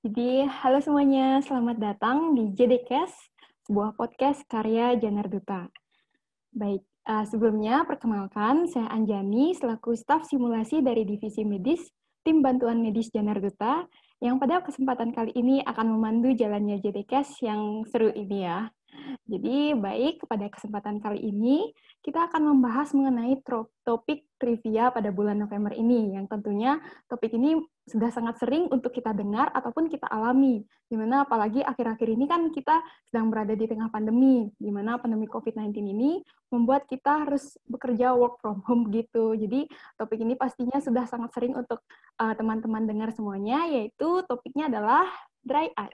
Halo semuanya, selamat datang di JDcast, sebuah podcast karya Janar Duta. Baik, sebelumnya perkenalkan, saya Anjani selaku staf simulasi dari Divisi Medis, Tim Bantuan Medis Janar Duta, yang pada kesempatan kali ini akan memandu jalannya JDcast yang seru ini ya. Jadi, baik, pada kesempatan kali ini, kita akan membahas mengenai topik trivia pada bulan November ini, yang tentunya topik ini sudah sangat sering untuk kita dengar ataupun kita alami, di mana apalagi akhir-akhir ini kan kita sedang berada di tengah pandemi, di mana pandemi COVID-19 ini membuat kita harus bekerja work from home gitu. Jadi, topik ini pastinya sudah sangat sering untuk teman-teman dengar semuanya, yaitu topiknya adalah dry eye.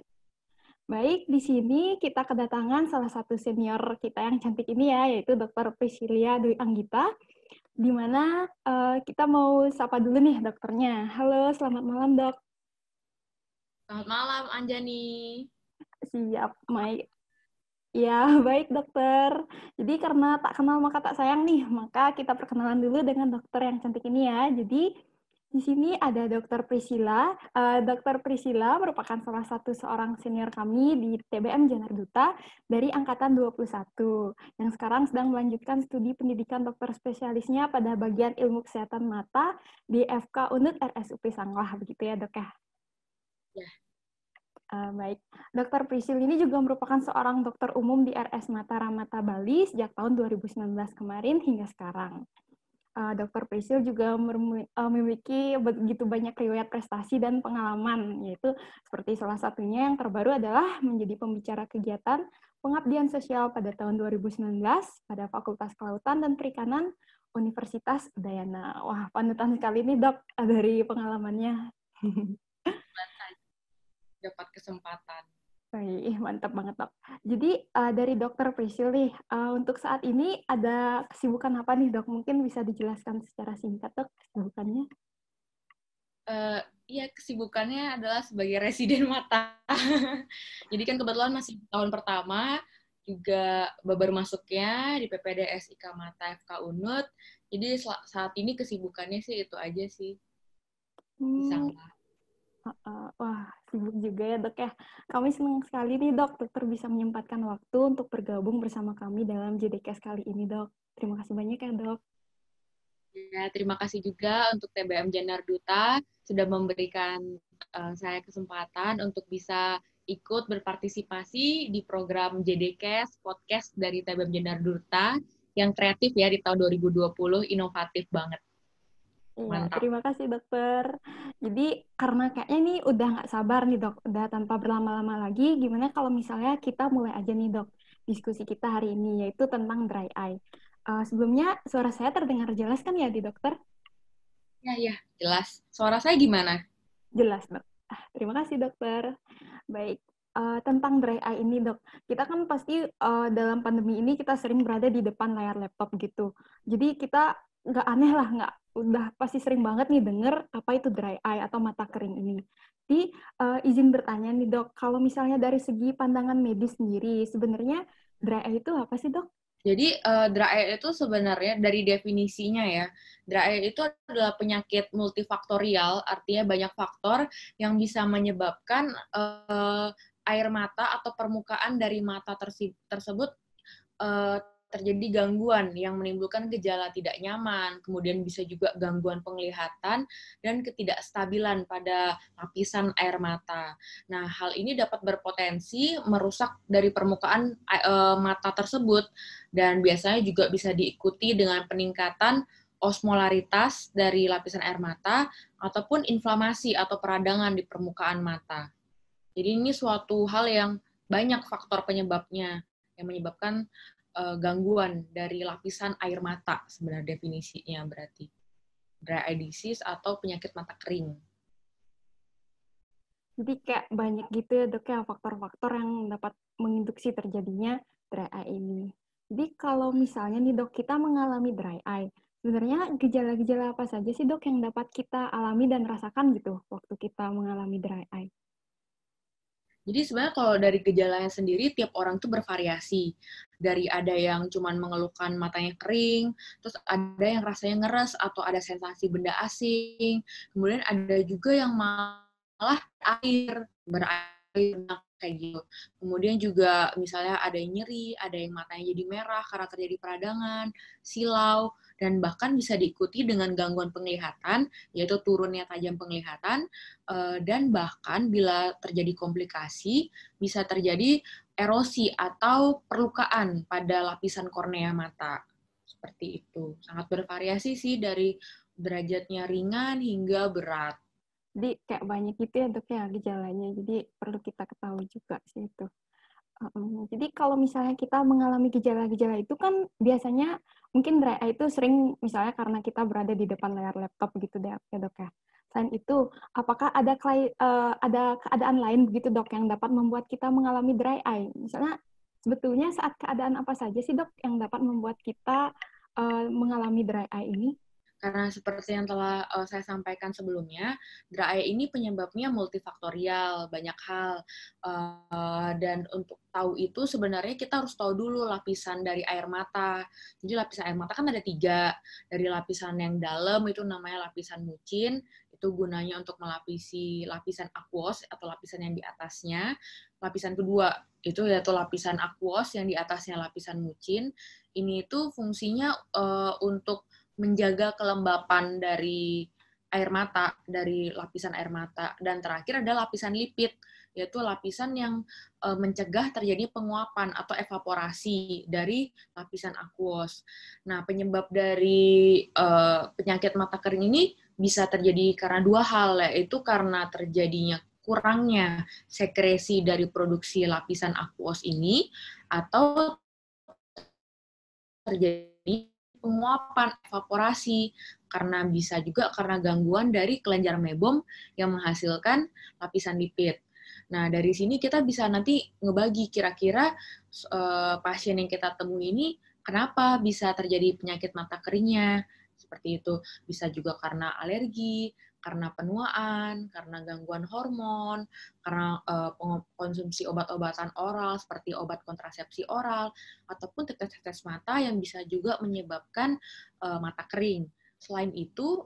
Baik, di sini kita kedatangan salah satu senior kita yang cantik ini ya, yaitu Dr. Priscilia Dwi Anggita, di mana kita mau sapa dulu nih dokternya. Halo, selamat malam dok. Selamat malam, Anjani. Siap, Mai. Ya, baik dokter. Jadi karena tak kenal maka tak sayang nih, maka kita perkenalan dulu dengan dokter yang cantik ini ya. Jadi di sini ada Dokter Priscilla. Dokter Priscilla merupakan salah satu seorang senior kami di TBM Janar Duta dari Angkatan 21, yang sekarang sedang melanjutkan studi pendidikan dokter spesialisnya pada bagian ilmu kesehatan mata di FK Unut RSUP Sanglah, begitu ya dok ya? Ya. Baik, Dokter Priscil ini juga merupakan seorang dokter umum di RS Mata Ramata Bali sejak tahun 2019 kemarin hingga sekarang. Dokter Priscil juga memiliki begitu banyak riwayat prestasi dan pengalaman, yaitu seperti salah satunya yang terbaru adalah menjadi pembicara kegiatan pengabdian sosial pada tahun 2019 pada Fakultas Kelautan dan Perikanan Universitas Udayana. Wah, panutan sekali nih dok dari pengalamannya. Dapat kesempatan. Baik, mantap banget dok. Jadi dari dokter Priscil nih, untuk saat ini ada kesibukan apa nih dok? Mungkin bisa dijelaskan secara singkat dok kesibukannya? Iya, kesibukannya adalah sebagai residen mata. Jadi kan kebetulan masih tahun pertama, juga baru masuknya di PPDS IK Mata FK Unut. Jadi saat ini kesibukannya sih itu aja sih. Hmm, Disangka. wah, sibuk juga ya dok ya. Kami senang sekali nih dok, dokter bisa menyempatkan waktu untuk bergabung bersama kami dalam JDCast kali ini dok. Terima kasih banyak ya dok. Ya, terima kasih juga untuk TBM Janar Duta sudah memberikan saya kesempatan untuk bisa ikut berpartisipasi di program JDCast podcast dari TBM Janar Duta yang kreatif ya di tahun 2020, inovatif banget. Iya, Mantap. terima kasih dokter. Jadi karena kayaknya ini udah nggak sabar nih dok, udah tanpa berlama-lama lagi, gimana kalau misalnya kita mulai aja nih dok, diskusi kita hari ini, yaitu tentang dry eye. Sebelumnya suara saya terdengar jelas kan ya di dokter? Ya, ya, jelas. Suara saya gimana? Jelas dok. Terima kasih dokter. Baik, tentang dry eye ini dok, kita kan pasti dalam pandemi ini kita sering berada di depan layar laptop gitu. Jadi kita nggak aneh lah, nggak udah pasti sering banget nih denger apa itu dry eye atau mata kering ini. Jadi izin bertanya nih dok, kalau misalnya dari segi pandangan medis sendiri, sebenarnya dry eye itu apa sih dok? Jadi dry eye itu sebenarnya dari definisinya ya, dry eye itu adalah penyakit multifaktorial, artinya banyak faktor yang bisa menyebabkan air mata atau permukaan dari mata tersebut terjadi gangguan yang menimbulkan gejala tidak nyaman, kemudian bisa juga gangguan penglihatan dan ketidakstabilan pada lapisan air mata. Nah, hal ini dapat berpotensi merusak dari permukaan mata tersebut dan biasanya juga bisa diikuti dengan peningkatan osmolaritas dari lapisan air mata ataupun inflamasi atau peradangan di permukaan mata. Jadi ini suatu hal yang banyak faktor penyebabnya yang menyebabkan gangguan dari lapisan air mata sebenarnya definisinya berarti dry eye disease atau penyakit mata kering. Jadi kayak banyak gitu ya dok ya faktor-faktor yang dapat menginduksi terjadinya dry eye ini. Jadi kalau misalnya nih dok kita mengalami dry eye, sebenarnya gejala-gejala apa saja sih dok yang dapat kita alami dan rasakan gitu waktu kita mengalami dry eye? Jadi sebenarnya kalau dari gejalanya sendiri tiap orang tuh bervariasi. Dari ada yang cuman mengeluhkan matanya kering, terus ada yang rasanya ngeres atau ada sensasi benda asing. Kemudian ada juga yang malah air. berair kayak gitu. Kemudian juga misalnya ada yang nyeri, ada yang matanya jadi merah karena terjadi peradangan, silau, dan bahkan bisa diikuti dengan gangguan penglihatan, yaitu turunnya tajam penglihatan, dan bahkan bila terjadi komplikasi, bisa terjadi erosi atau perlukaan pada lapisan kornea mata. Seperti itu. Sangat bervariasi sih dari derajatnya ringan hingga berat. Jadi kayak banyak gitu ya dok ya gejalanya. Jadi perlu kita ketahui juga sih itu. Jadi kalau misalnya kita mengalami gejala-gejala itu kan biasanya mungkin dry eye itu sering misalnya karena kita berada di depan layar laptop gitu deh ya dok ya. Selain itu, apakah ada keadaan lain begitu dok yang dapat membuat kita mengalami dry eye? Misalnya sebetulnya saat keadaan apa saja sih dok yang dapat membuat kita mengalami dry eye ini? Karena seperti yang telah saya sampaikan sebelumnya, dry eye ini penyebabnya multifaktorial, banyak hal. Dan untuk tahu itu sebenarnya kita harus tahu dulu lapisan dari air mata. Jadi lapisan air mata kan ada 3. Dari lapisan yang dalam itu namanya lapisan mucin, itu gunanya untuk melapisi lapisan aqueous atau lapisan yang di atasnya. Lapisan kedua itu yaitu lapisan aqueous yang di atasnya lapisan mucin. Ini itu fungsinya untuk menjaga kelembapan dari air mata, dari lapisan air mata. Dan terakhir ada lapisan lipid, yaitu lapisan yang mencegah terjadi penguapan atau evaporasi dari lapisan aqueous. Nah, penyebab dari penyakit mata kering ini bisa terjadi karena 2 hal, yaitu karena terjadinya kurangnya sekresi dari produksi lapisan aqueous ini, atau terjadi penguapan, evaporasi, karena bisa juga karena gangguan dari kelenjar mebom yang menghasilkan lapisan lipid. Nah, dari sini kita bisa nanti ngebagi kira-kira pasien yang kita temui ini kenapa bisa terjadi penyakit mata keringnya. Seperti itu. Bisa juga karena alergi, karena penuaan, karena gangguan hormon, karena konsumsi obat-obatan oral seperti obat kontrasepsi oral, ataupun tetes-tetes mata yang bisa juga menyebabkan mata kering. Selain itu,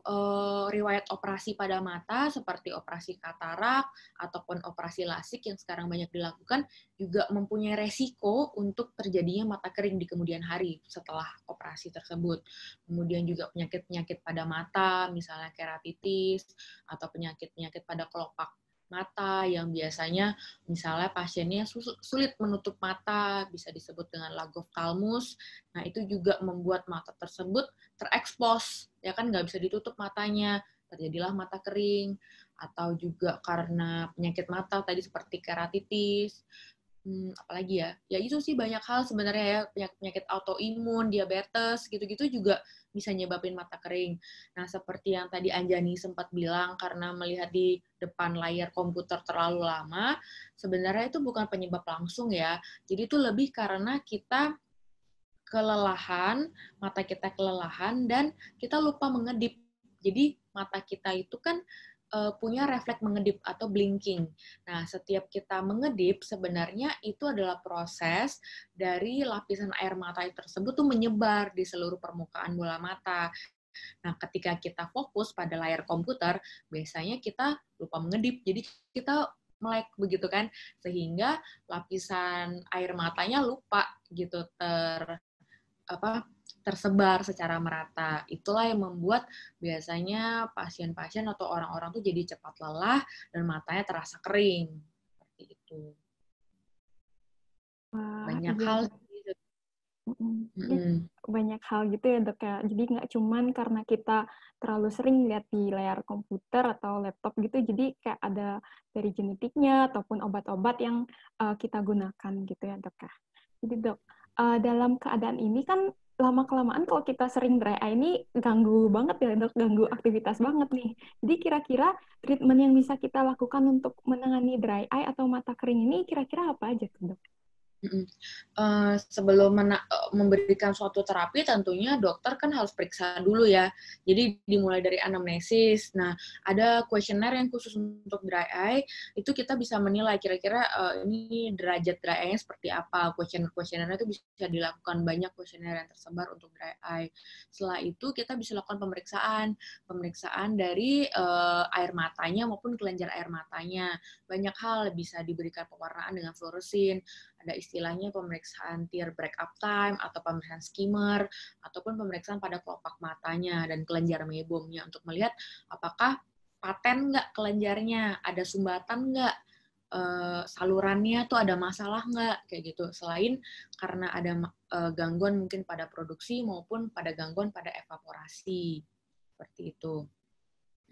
riwayat operasi pada mata seperti operasi katarak ataupun operasi lasik yang sekarang banyak dilakukan juga mempunyai resiko untuk terjadinya mata kering di kemudian hari setelah operasi tersebut. Kemudian juga penyakit-penyakit pada mata, misalnya keratitis atau penyakit-penyakit pada kelopak mata yang biasanya misalnya pasiennya sulit menutup mata, bisa disebut dengan lagophthalmus. Nah, itu juga membuat mata tersebut terekspos, ya kan nggak bisa ditutup matanya, terjadilah mata kering, atau juga karena penyakit mata tadi seperti keratitis, apalagi ya, ya itu sih banyak hal sebenarnya ya, penyakit autoimun, diabetes, gitu-gitu juga bisa nyebabin mata kering. Nah, seperti yang tadi Anjani sempat bilang, karena melihat di depan layar komputer terlalu lama, sebenarnya itu bukan penyebab langsung ya, jadi itu lebih karena kita kelelahan, mata kita kelelahan, dan kita lupa mengedip. Jadi mata kita itu kan punya refleks mengedip atau blinking. Nah, setiap kita mengedip, sebenarnya itu adalah proses dari lapisan air mata tersebut tuh menyebar di seluruh permukaan bola mata. Nah, ketika kita fokus pada layar komputer, biasanya kita lupa mengedip. Jadi kita melek begitu kan, sehingga lapisan air matanya lupa gitu tersebar secara merata. Itulah yang membuat biasanya pasien-pasien atau orang-orang tuh jadi cepat lelah dan matanya terasa kering. Seperti itu. Banyak Iya, hal. Jadi banyak hal gitu ya dok ya. Jadi nggak cuman karena kita terlalu sering lihat di layar komputer atau laptop gitu, jadi kayak ada dari genetiknya ataupun obat-obat yang kita gunakan gitu ya dok ya. Jadi dok, dalam keadaan ini kan lama-kelamaan kalau kita sering dry eye ini ganggu banget ya dok, ganggu aktivitas banget nih. Jadi kira-kira treatment yang bisa kita lakukan untuk menangani dry eye atau mata kering ini kira-kira apa aja tuh dok? Mm-mm. Sebelum memberikan suatu terapi, tentunya dokter kan harus periksa dulu ya. Jadi dimulai dari anamnesis. Nah, ada kuesioner yang khusus untuk dry eye. Itu kita bisa menilai kira-kira ini derajat dry eye-nya seperti apa. Kuesionernya itu bisa dilakukan banyak kuesioner yang tersebar untuk dry eye. Setelah itu kita bisa lakukan pemeriksaan dari air matanya maupun kelenjar air matanya. Banyak hal bisa diberikan pewarnaan dengan fluoresin. Ada istilahnya pemeriksaan tear break-up time, atau pemeriksaan skimmer, ataupun pemeriksaan pada kelopak matanya dan kelenjar meibomianya untuk melihat apakah paten nggak kelenjarnya, ada sumbatan nggak, salurannya tuh ada masalah nggak, kayak gitu. Selain karena ada gangguan mungkin pada produksi maupun pada gangguan pada evaporasi, seperti itu.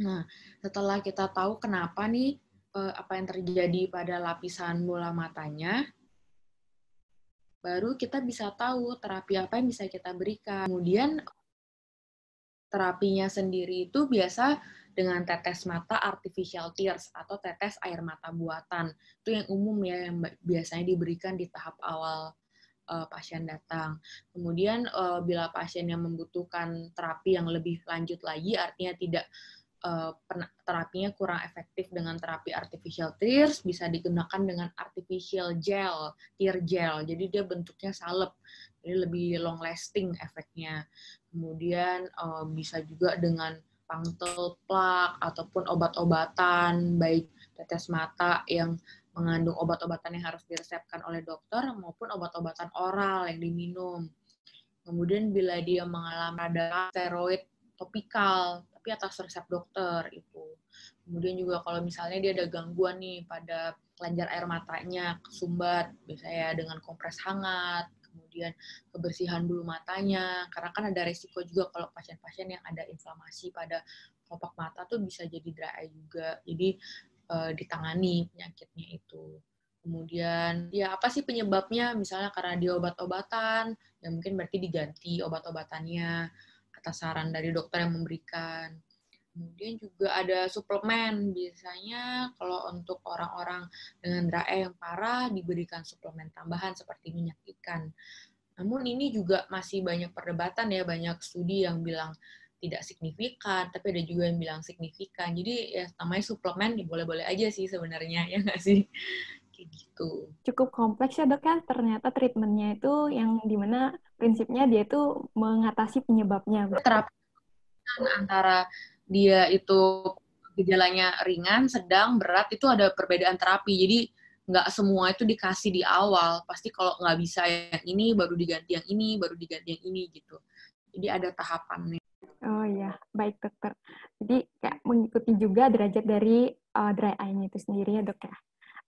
Nah, setelah kita tahu kenapa nih, apa yang terjadi pada lapisan bola matanya, baru kita bisa tahu terapi apa yang bisa kita berikan. Kemudian terapinya sendiri itu biasa dengan tetes mata artificial tears atau tetes air mata buatan. Itu yang umum ya, yang biasanya diberikan di tahap awal pasien datang. Kemudian bila pasien yang membutuhkan terapi yang lebih lanjut lagi, artinya tidak terapinya kurang efektif dengan terapi artificial tears, bisa digunakan dengan artificial gel, tear gel. Jadi dia bentuknya salep, jadi lebih long lasting efeknya. Kemudian bisa juga dengan punctal plak ataupun obat-obatan, baik tetes mata yang mengandung obat-obatan yang harus diresepkan oleh dokter maupun obat-obatan oral yang diminum. Kemudian bila dia mengalami ada steroid topikal, tapi atas resep dokter itu. Kemudian juga kalau misalnya dia ada gangguan nih pada kelenjar air matanya, kesumbat, biasanya dengan kompres hangat, kemudian kebersihan bulu matanya, karena kan ada resiko juga kalau pasien-pasien yang ada inflamasi pada kelopak mata tuh bisa jadi dry eye juga. Jadi ditangani penyakitnya itu. Kemudian, ya apa sih penyebabnya? Misalnya karena dia obat-obatan, ya mungkin berarti diganti obat-obatannya atas saran dari dokter yang memberikan. Kemudian juga ada suplemen. Biasanya kalau untuk orang-orang dengan dry eye yang parah diberikan suplemen tambahan seperti minyak ikan. Namun ini juga masih banyak perdebatan ya, banyak studi yang bilang tidak signifikan, tapi ada juga yang bilang signifikan. Jadi ya namanya suplemen ya boleh-boleh aja sih sebenarnya, ya nggak sih? Kayak gitu. Cukup kompleks ya dok ya, ternyata treatmentnya itu yang dimana prinsipnya dia itu mengatasi penyebabnya. Terapi antara dia itu gejalanya ringan, sedang, berat, itu ada perbedaan terapi. Jadi nggak semua itu dikasih di awal. Pasti kalau nggak bisa yang ini, baru diganti yang ini, baru diganti yang ini gitu. Jadi ada tahapannya. Oh iya, baik dokter. Jadi kayak mengikuti juga derajat dari dry eye-nya itu sendiri ya dok ya.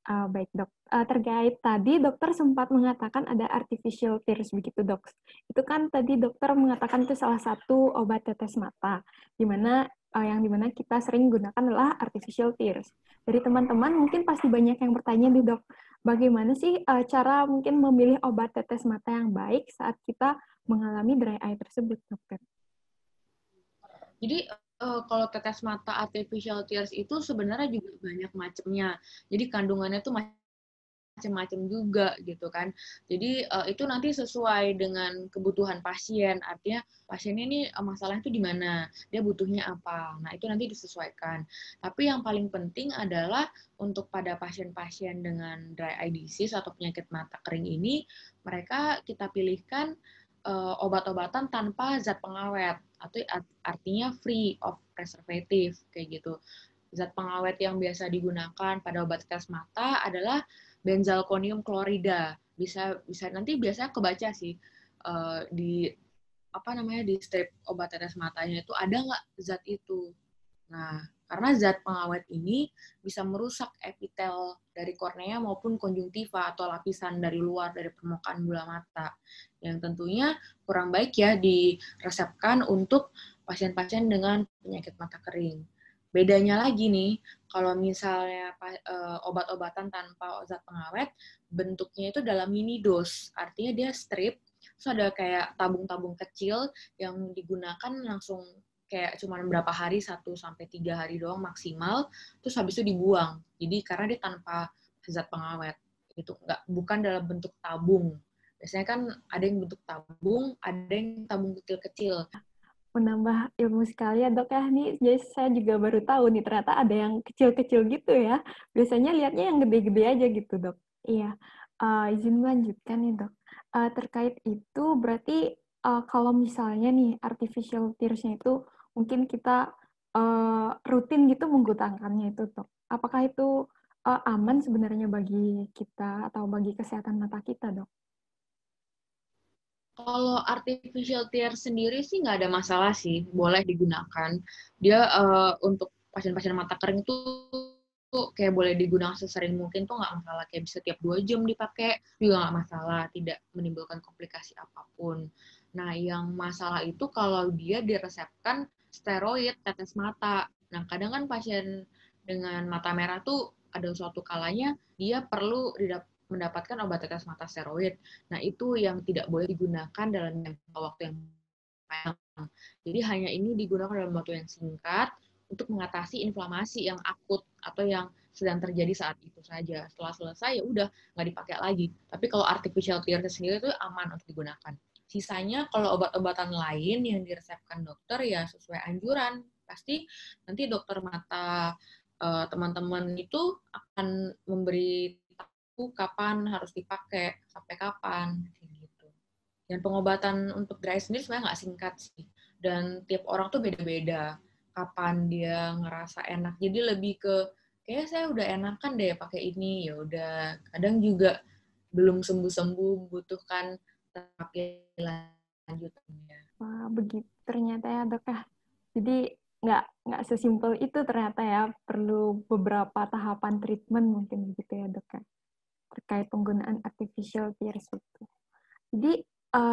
Baik dok, terkait tadi dokter sempat mengatakan ada artificial tears begitu dok. Itu kan tadi dokter mengatakan itu salah satu obat tetes mata, yang dimana kita sering gunakan adalah artificial tears. Dari teman-teman mungkin pasti banyak yang bertanya nih dok, bagaimana sih cara mungkin memilih obat tetes mata yang baik saat kita mengalami dry eye tersebut dokter? Jadi kalau tetes mata artificial tears itu sebenarnya juga banyak macamnya. Jadi kandungannya tuh macam-macam juga gitu kan. Jadi itu nanti sesuai dengan kebutuhan pasien. Artinya pasien ini masalahnya itu di mana, dia butuhnya apa. Nah, itu nanti disesuaikan. Tapi yang paling penting adalah untuk pada pasien-pasien dengan dry eye disease atau penyakit mata kering ini, mereka kita pilihkan obat-obatan tanpa zat pengawet, atau artinya free of preservative kayak gitu. Zat pengawet yang biasa digunakan pada obat tetes mata adalah benzalkonium klorida. Bisa nanti biasanya kebaca sih di apa namanya di strip obat tetes matanya itu ada nggak zat itu. Nah, karena zat pengawet ini bisa merusak epitel dari kornea maupun konjungtiva atau lapisan dari luar dari permukaan bola mata, yang tentunya kurang baik ya diresepkan untuk pasien-pasien dengan penyakit mata kering. Bedanya lagi nih, kalau misalnya obat-obatan tanpa zat pengawet, bentuknya itu dalam mini dose, artinya dia strip, terus ada kayak tabung-tabung kecil yang digunakan langsung kayak cuma berapa hari, 1-3 hari doang maksimal, terus habis itu dibuang. Jadi karena dia tanpa zat pengawet. gitu, bukan dalam bentuk tabung. Biasanya kan ada yang bentuk tabung, ada yang tabung kecil-kecil. Menambah ilmu sekali ya dok ya, nih jadi saya juga baru tahu nih ternyata ada yang kecil-kecil gitu ya. Biasanya lihatnya yang gede-gede aja gitu dok. Iya. Izin melanjutkan nih dok. Terkait itu berarti kalau misalnya nih artificial tears-nya itu mungkin kita rutin gitu menggunakannya itu dok. Apakah itu aman sebenarnya bagi kita atau bagi kesehatan mata kita dok? Kalau artificial tear sendiri sih nggak ada masalah sih, boleh digunakan. Dia untuk pasien-pasien mata kering tuh kayak boleh digunakan sesering mungkin tuh nggak masalah. Kayak bisa tiap 2 jam dipakai juga nggak masalah, tidak menimbulkan komplikasi apapun. Nah, yang masalah itu kalau dia diresepkan steroid tetes mata. Nah, kadang kan pasien dengan mata merah tuh ada suatu kalanya dia perlu mendapatkan obat tetes mata steroid. Nah, itu yang tidak boleh digunakan dalam jangka waktu yang panjang. Jadi hanya ini digunakan dalam waktu yang singkat untuk mengatasi inflamasi yang akut atau yang sedang terjadi saat itu saja. Setelah selesai ya udah nggak dipakai lagi. Tapi kalau artificial tear sendiri itu aman untuk digunakan. Sisanya kalau obat-obatan lain yang diresepkan dokter ya sesuai anjuran. Pasti nanti dokter mata teman-teman itu akan memberi kapan harus dipakai, sampai kapan, gitu. Dan pengobatan untuk dry sendiri sebenarnya nggak singkat sih. Dan tiap orang tuh beda-beda kapan dia ngerasa enak. Jadi lebih ke kayak saya udah enakan deh pakai ini, ya udah. Kadang juga belum sembuh-sembuh butuhkan terapi lanjutannya. Wah, begitu ternyata ya dok ya. Jadi nggak sesimpel itu ternyata ya, perlu beberapa tahapan treatment mungkin begitu ya dok ya, terkait penggunaan artificial tears itu. Jadi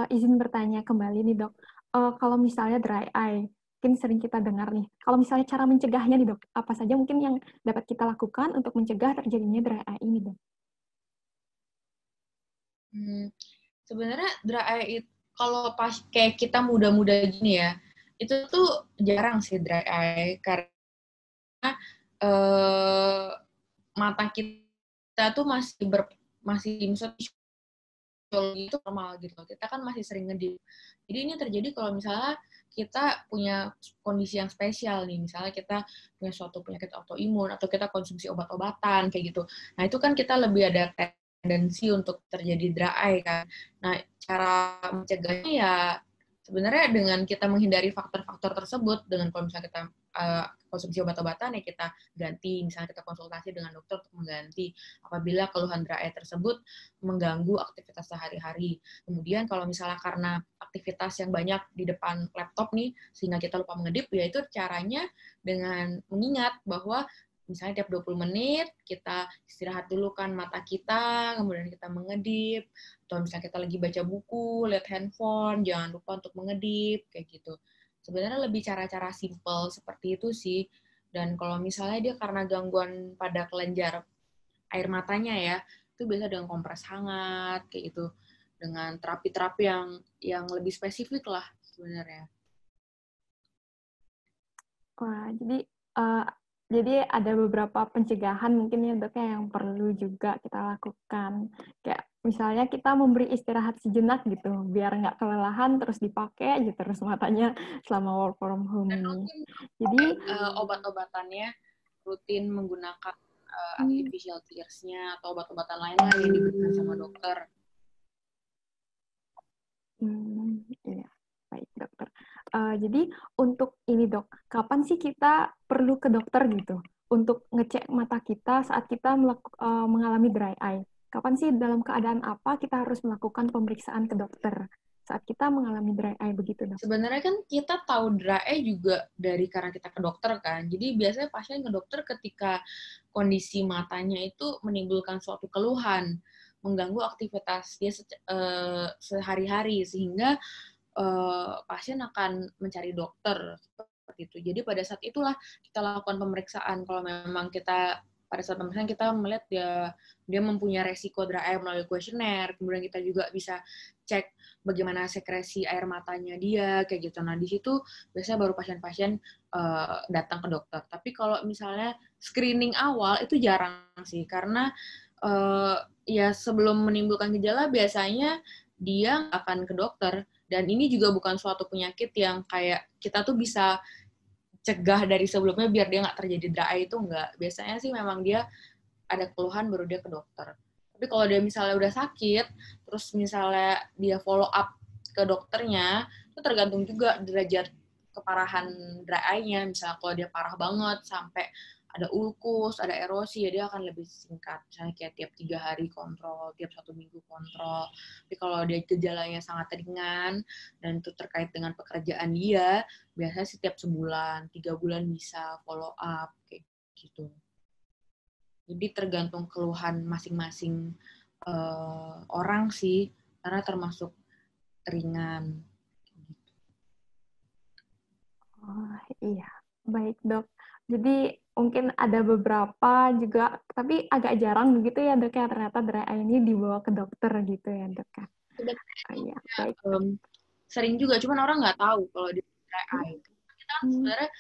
izin bertanya kembali nih dok, kalau misalnya dry eye, mungkin sering kita dengar nih, kalau misalnya cara mencegahnya nih dok, apa saja mungkin yang dapat kita lakukan untuk mencegah terjadinya dry eye ini dok? Sebenarnya dry eye itu kalau pas kayak kita muda-muda gini ya, itu tuh jarang sih dry eye karena eh, mata kita tuh masih misalnya itu normal gitu. Kita kan masih sering ngedip. Jadi ini terjadi kalau misalnya kita punya kondisi yang spesial nih, misalnya kita punya suatu penyakit autoimun atau kita konsumsi obat-obatan kayak gitu. Nah, itu kan kita lebih ada tendensi untuk terjadi dry eye kan. Nah, cara mencegahnya ya sebenarnya dengan kita menghindari faktor-faktor tersebut, dengan kalau misalnya kita konsumsi obat-obatan ya kita ganti, misalnya kita konsultasi dengan dokter untuk mengganti apabila keluhan dry eye tersebut mengganggu aktivitas sehari-hari. Kemudian kalau misalnya karena aktivitas yang banyak di depan laptop nih, sehingga kita lupa mengedip, ya itu caranya dengan mengingat bahwa misalnya tiap 20 menit kita istirahat dulu kan mata kita, kemudian kita mengedip, atau misalnya kita lagi baca buku, lihat handphone, jangan lupa untuk mengedip, kayak gitu. Sebenarnya lebih cara-cara simple seperti itu sih. Dan kalau misalnya dia karena gangguan pada kelenjar air matanya ya, itu biasa dengan kompres hangat, kayak gitu. Dengan terapi-terapi yang lebih spesifik lah sebenarnya. Wah, uh, jadi ada beberapa pencegahan mungkin ya dok ya yang perlu juga kita lakukan. Kayak misalnya kita memberi istirahat sejenak gitu, biar nggak kelelahan terus dipakai aja terus matanya selama work from home Dan ini. rutin Jadi obat-obatannya rutin menggunakan hmm, artificial tears-nya atau obat-obatan lain lah yang diberikan sama dokter. iya, baik dokter. Jadi untuk ini dok, kapan sih kita perlu ke dokter gitu untuk ngecek mata kita saat kita mengalami dry eye? Kapan sih dalam keadaan apa kita harus melakukan pemeriksaan ke dokter saat kita mengalami dry eye begitu dok? Sebenarnya kan kita tahu dry eye juga dari karena kita ke dokter kan. Jadi biasanya pasien ke dokter ketika kondisi matanya itu menimbulkan suatu keluhan, mengganggu aktivitas dia sehari-hari sehingga pasien akan mencari dokter seperti itu. Jadi pada saat itulah kita lakukan pemeriksaan. Kalau memang kita pada saat pemeriksaan kita melihat dia mempunyai resiko dry eye melalui kuesioner, kemudian kita juga bisa cek bagaimana sekresi air matanya dia kayak gitu. Nah di situ biasanya baru pasien-pasien datang ke dokter. Tapi kalau misalnya screening awal itu jarang sih karena ya sebelum menimbulkan gejala biasanya dia akan ke dokter. Dan ini juga bukan suatu penyakit yang kayak kita tuh bisa cegah dari sebelumnya biar dia nggak terjadi dry eye, itu enggak. Biasanya sih memang dia ada keluhan baru dia ke dokter. Tapi kalau dia misalnya udah sakit, terus misalnya dia follow up ke dokternya, itu tergantung juga derajat keparahan dry eye-nya. Misalnya kalau dia parah banget sampai ada ulkus, ada erosi, ya dia akan lebih singkat. Misalnya kayak tiap 3 hari kontrol, tiap 1 minggu kontrol. Tapi kalau dia gejalanya sangat ringan, dan itu terkait dengan pekerjaan dia, biasanya setiap sebulan, 3 bulan bisa follow up, kayak gitu. Jadi tergantung keluhan masing-masing orang sih, karena termasuk ringan. Oh, iya. Baik, Dok. Jadi mungkin ada beberapa juga, tapi agak jarang begitu ya, Dok, ya, ternyata dry eye ini dibawa ke dokter gitu ya, Dok, ya. Oh, iya, baik, Dok. Sering juga, cuman orang nggak tahu kalau dia dry eye. Kita kan sebenarnya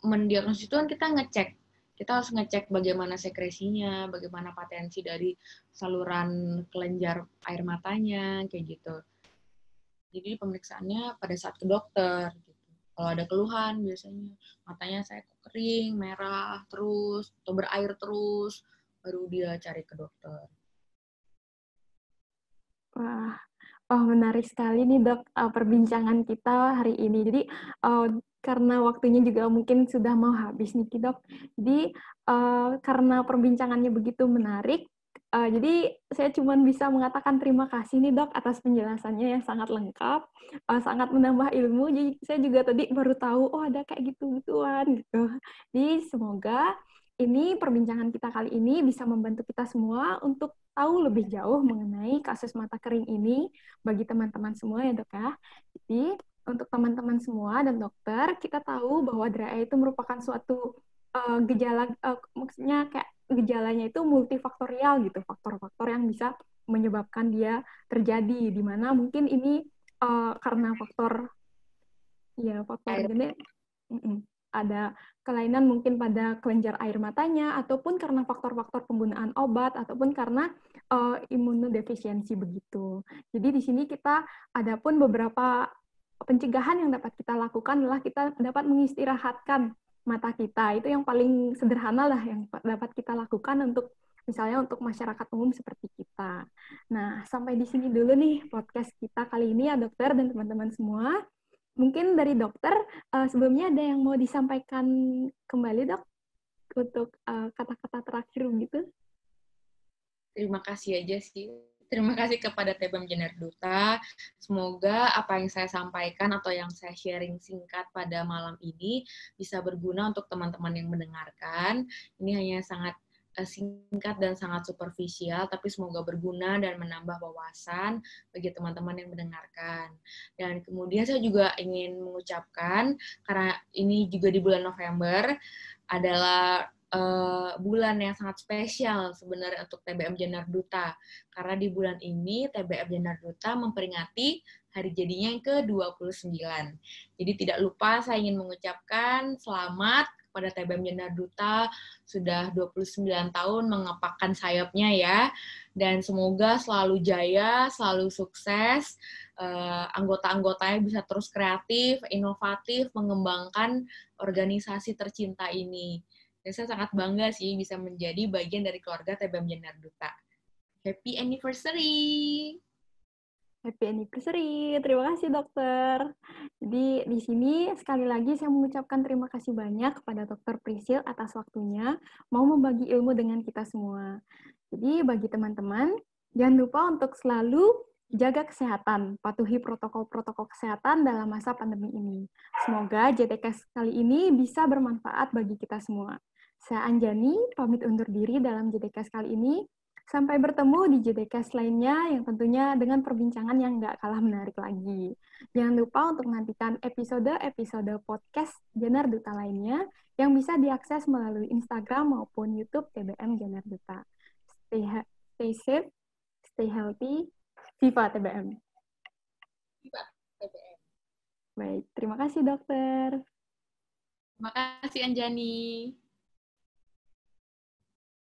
mendiagnosis itu kan kita ngecek. Kita harus ngecek bagaimana sekresinya, bagaimana potensi dari saluran kelenjar air matanya, kayak gitu. Jadi pemeriksaannya pada saat ke dokter. Gitu. Kalau ada keluhan biasanya matanya saya kering, merah terus, atau berair terus, baru dia cari ke dokter. Wah, oh, menarik sekali nih, Dok, perbincangan kita hari ini. Jadi karena waktunya juga mungkin sudah mau habis nih, Dok. Jadi karena perbincangannya begitu menarik, jadi saya cuma bisa mengatakan terima kasih nih, Dok, atas penjelasannya yang sangat lengkap, sangat menambah ilmu. Jadi saya juga tadi baru tahu, oh ada kayak gitu-gituan gitu. Jadi semoga ini perbincangan kita kali ini bisa membantu kita semua untuk tahu lebih jauh mengenai kasus mata kering ini bagi teman-teman semua ya, Dok, ya. Jadi untuk teman-teman semua dan dokter, kita tahu bahwa dry eye itu merupakan suatu gejala, maksudnya kayak gejalanya itu multifaktorial gitu, faktor-faktor yang bisa menyebabkan dia terjadi, di mana mungkin ini karena faktor gede. Ada kelainan mungkin pada kelenjar air matanya, ataupun karena faktor-faktor penggunaan obat, ataupun karena imunodefisiensi begitu. Jadi di sini kita ada pun beberapa pencegahan yang dapat kita lakukan adalah kita dapat mengistirahatkan mata kita. Itu yang paling sederhana lah yang dapat kita lakukan untuk misalnya untuk masyarakat umum seperti kita. Nah, sampai di sini dulu nih podcast kita kali ini ya, dokter dan teman-teman semua. Mungkin dari dokter, sebelumnya ada yang mau disampaikan kembali, Dok, untuk kata-kata terakhir gitu? Terima kasih aja sih. Terima kasih kepada TBM Jenar Duta. Semoga apa yang saya sampaikan atau yang saya sharing singkat pada malam ini bisa berguna untuk teman-teman yang mendengarkan. Ini hanya sangat singkat dan sangat superficial, tapi semoga berguna dan menambah wawasan bagi teman-teman yang mendengarkan. Dan kemudian saya juga ingin mengucapkan, karena ini juga di bulan November, adalah bulan yang sangat spesial sebenarnya untuk TBM Jenar Duta. Karena di bulan ini TBM Jenar Duta memperingati hari jadinya yang ke-29. Jadi tidak lupa saya ingin mengucapkan selamat kepada TBM Jenar Duta, sudah 29 tahun mengepakkan sayapnya ya. Dan semoga selalu jaya, selalu sukses, anggota-anggotanya bisa terus kreatif, inovatif, mengembangkan organisasi tercinta ini. Dan saya sangat bangga sih bisa menjadi bagian dari keluarga TBM Jenar Duta. Happy anniversary! Happy anniversary. Terima kasih, dokter. Jadi di sini sekali lagi saya mengucapkan terima kasih banyak kepada Dokter Prisil atas waktunya mau membagi ilmu dengan kita semua. Jadi bagi teman-teman, jangan lupa untuk selalu jaga kesehatan, patuhi protokol-protokol kesehatan dalam masa pandemi ini. Semoga JDCast kali ini bisa bermanfaat bagi kita semua. Saya Anjani, pamit undur diri dalam JDCast kali ini. Sampai bertemu di JDCast lainnya yang tentunya dengan perbincangan yang nggak kalah menarik lagi. Jangan lupa untuk menantikan episode-episode podcast Jenar Duta lainnya yang bisa diakses melalui Instagram maupun YouTube TBM Jenar Duta. Stay safe, stay healthy, Viva TBM. Viva TBM. Baik, terima kasih dokter. Terima kasih Anjani.